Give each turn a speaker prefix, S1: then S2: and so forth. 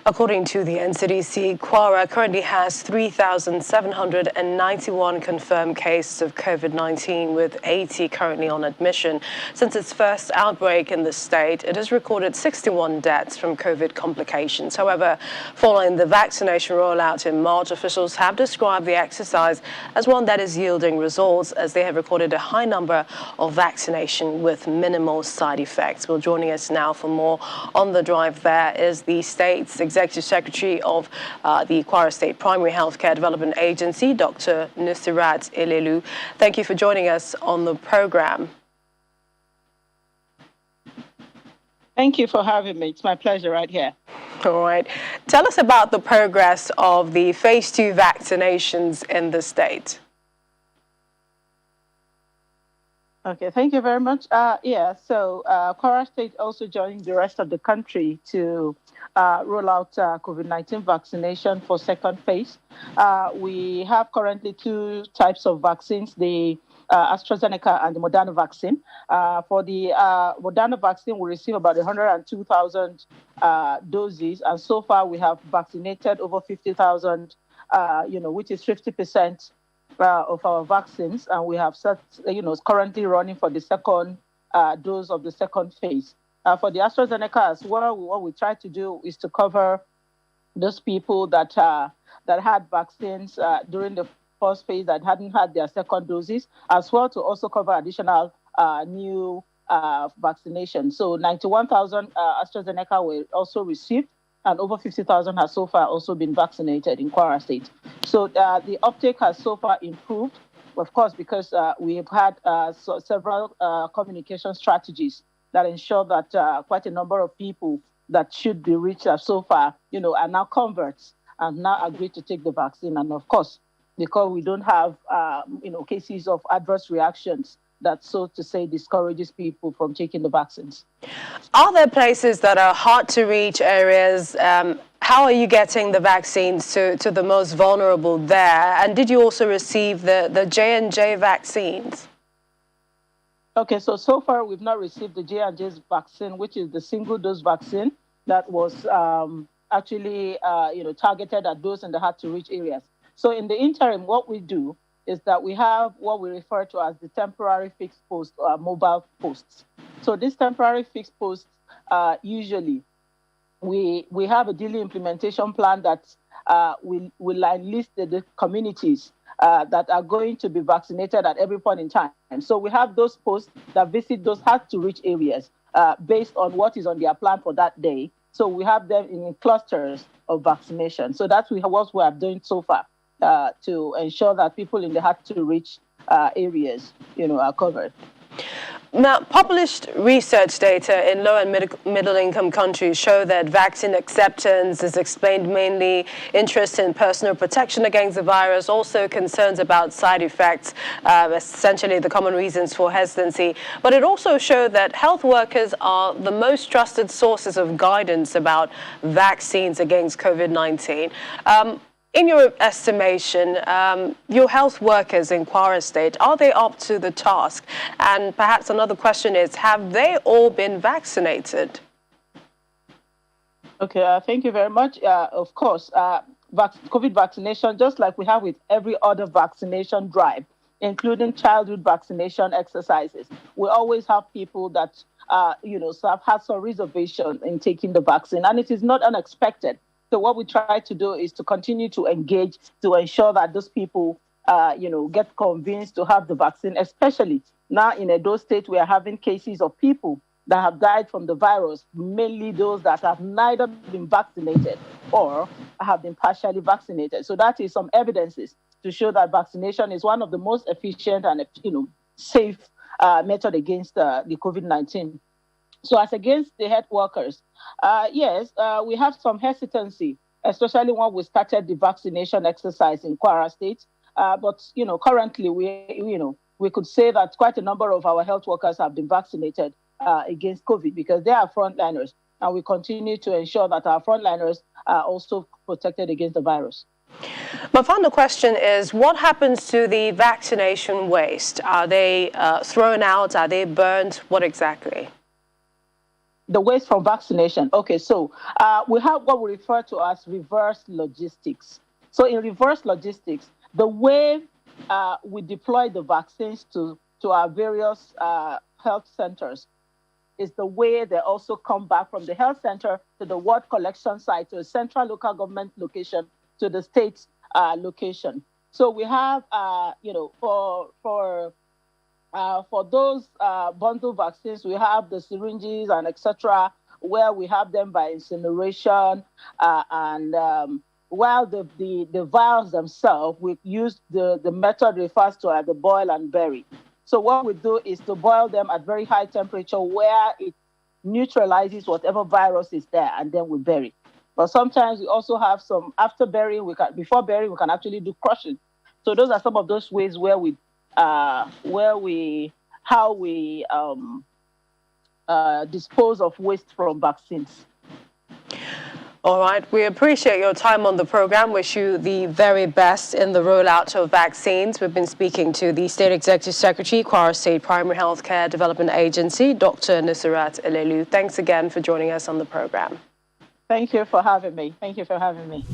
S1: According to the NCDC, Kwara currently has 3,791 confirmed cases of COVID-19, with 80 currently on admission. Since its first outbreak in the state, it has recorded 61 deaths from COVID complications. However, following the vaccination rollout in March, officials have described the exercise as one that is yielding results, as they have recorded a high number of vaccination with minimal side effects. Well, joining us now for more on the drive there is the state's Executive Secretary of the Kwara State Primary Healthcare Development Agency, Dr. Nusirat Elelu. Thank you for joining us on the program.
S2: Thank you for having me. It's my pleasure right here.
S1: All right. Tell us about the progress of the phase 2 vaccinations in the state.
S2: Okay, thank you very much. Kwara State also joined the rest of the country to roll out COVID-19 vaccination for second phase. We have currently 2 types of vaccines, the AstraZeneca and the Moderna vaccine. For the Moderna vaccine, we receive about 102,000 doses, and so far we have vaccinated over 50,000, which is 50% of our vaccines, and we have currently running for the second dose of the second phase. For the AstraZeneca as well, what we try to do is to cover those people that had vaccines during the first phase that hadn't had their second doses, as well to also cover additional new vaccination. So 91,000 AstraZeneca were also received, and over 50,000 has so far also been vaccinated in Kwara State. So the uptake has so far improved, of course, because we've had several communication strategies that ensure that quite a number of people that should be reached so far, are now converts and now agree to take the vaccine. And of course, because we don't have, cases of adverse reactions that, so to say, discourages people from taking the vaccines.
S1: Are there places that are hard to reach areas? How are you getting the vaccines to the most vulnerable there? And did you also receive the J&J vaccines?
S2: Okay, so far we've not received the J&J's vaccine, which is the single-dose vaccine that was actually, targeted at those in the hard-to-reach areas. So in the interim, what we do is that we have what we refer to as the temporary fixed post or mobile posts. So these temporary fixed posts, usually we have a daily implementation plan that will enlist the communities that are going to be vaccinated at every point in time. And so we have those posts that visit those hard-to-reach areas based on what is on their plan for that day. So we have them in clusters of vaccination. So that's what we are doing so far to ensure that people in the hard-to-reach areas, are covered.
S1: Now, published research data in low and middle-income countries show that vaccine acceptance is explained mainly interest in personal protection against the virus, also concerns about side effects, essentially the common reasons for hesitancy. But it also showed that health workers are the most trusted sources of guidance about vaccines against COVID-19. In your estimation, your health workers in Kwara State, are they up to the task? And perhaps another question is, have they all been vaccinated?
S2: Okay, thank you very much. Of course, COVID vaccination, just like we have with every other vaccination drive, including childhood vaccination exercises, we always have people that, have had some reservation in taking the vaccine, and it is not unexpected. So what we try to do is to continue to engage to ensure that those people, get convinced to have the vaccine, especially now in Edo State, we are having cases of people that have died from the virus, mainly those that have neither been vaccinated or have been partially vaccinated. So that is some evidences to show that vaccination is one of the most efficient and, safe method against the COVID-19. So as against the health workers, yes, we have some hesitancy, especially when we started the vaccination exercise in Kwara State. But, currently we could say that quite a number of our health workers have been vaccinated against COVID because they are frontliners. And we continue to ensure that our frontliners are also protected against the virus.
S1: My final question is, what happens to the vaccination waste? Are they thrown out? Are they burned? What exactly?
S2: The waste from vaccination. Okay, so we have what we refer to as reverse logistics. So in reverse logistics, the way we deploy the vaccines to our various health centers is the way they also come back from the health center to the ward collection site, to a central local government location, to the state location. So we have, for those bundle vaccines, we have the syringes and etc., where we have them by incineration, and while the vials themselves, we use the method refers to as the boil and bury. So what we do is to boil them at very high temperature where it neutralizes whatever virus is there, and then we bury. But sometimes we also have some after burying. Before burying we can actually do crushing. So those are some of those ways where we dispose of waste from vaccines.
S1: All right, we appreciate your time on the program. Wish you the very best in the rollout of vaccines. We've been speaking to the State Executive Secretary, Kwara State Primary Healthcare Development Agency, Dr. Nusrat Elelu. Thanks again for joining us on the program.
S2: Thank you for having me. Thank you for having me.